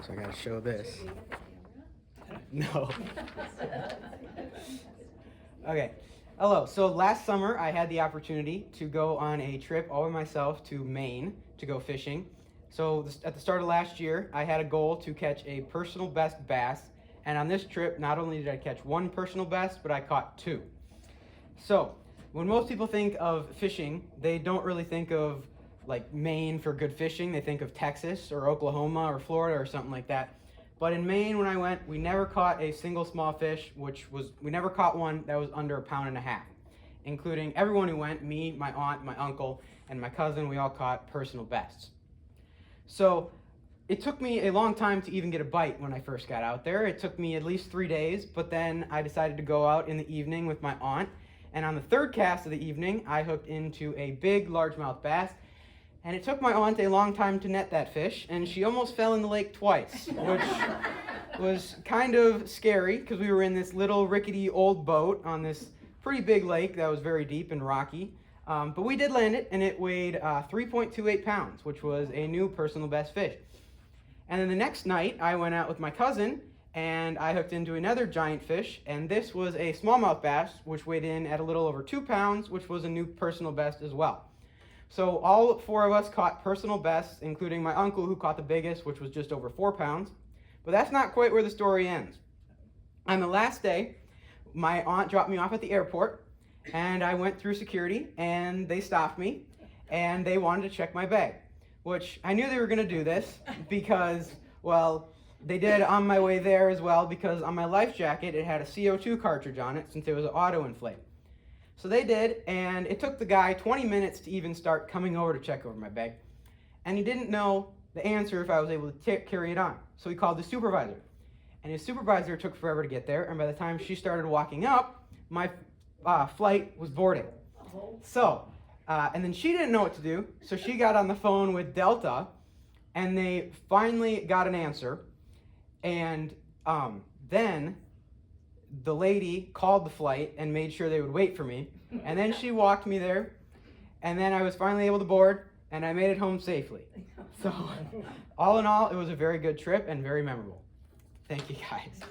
So I gotta show this. No. Okay. Hello. So last summer I had the opportunity to go on a trip all by myself to Maine to go fishing. So at the start of last year, I had a goal to catch a personal best bass. And on this trip, not only did I catch one personal best, but I caught two. So when most people think of fishing, they don't really think of like Maine for good fishing. They think of Texas or Oklahoma or Florida or something like that. But in Maine, when I went, we never caught a single small fish, we never caught one that was under 1.5 pounds, including everyone who went, me, my aunt, my uncle, and my cousin. We all caught personal bests. So it took me a long time to even get a bite when I first got out there. It took me at least 3 days, but then I decided to go out in the evening with my aunt. And on the third cast of the evening, I hooked into a big largemouth bass. And it took my aunt a long time to net that fish, and she almost fell in the lake twice, which was kind of scary because we were in this little rickety old boat on this pretty big lake that was very deep and rocky. But we did land it, and it weighed 3.28 pounds, which was a new personal best fish. And then the next night, I went out with my cousin, and I hooked into another giant fish, and this was a smallmouth bass, which weighed in at a little over 2 pounds, which was a new personal best as well. So all 4 of us caught personal bests, including my uncle who caught the biggest, which was just over 4 pounds. But that's not quite where the story ends. On the last day, my aunt dropped me off at the airport, and I went through security, and they stopped me, and they wanted to check my bag, which I knew they were going to do this because, well, they did on my way there as well, because on my life jacket it had a CO2 cartridge on it since it was an auto inflate. So they did, and it took the guy 20 minutes to even start coming over to check over my bag. And he didn't know the answer if I was able to carry it on. So he called the supervisor. And his supervisor took forever to get there, and by the time she started walking up, my flight was boarding. So, and then she didn't know what to do, so she got on the phone with Delta, and they finally got an answer. And then the lady called the flight and made sure they would wait for me, and then she walked me there, and then I was finally able to board, and I made it home safely. So all in all, it was a very good trip and very memorable. Thank you guys.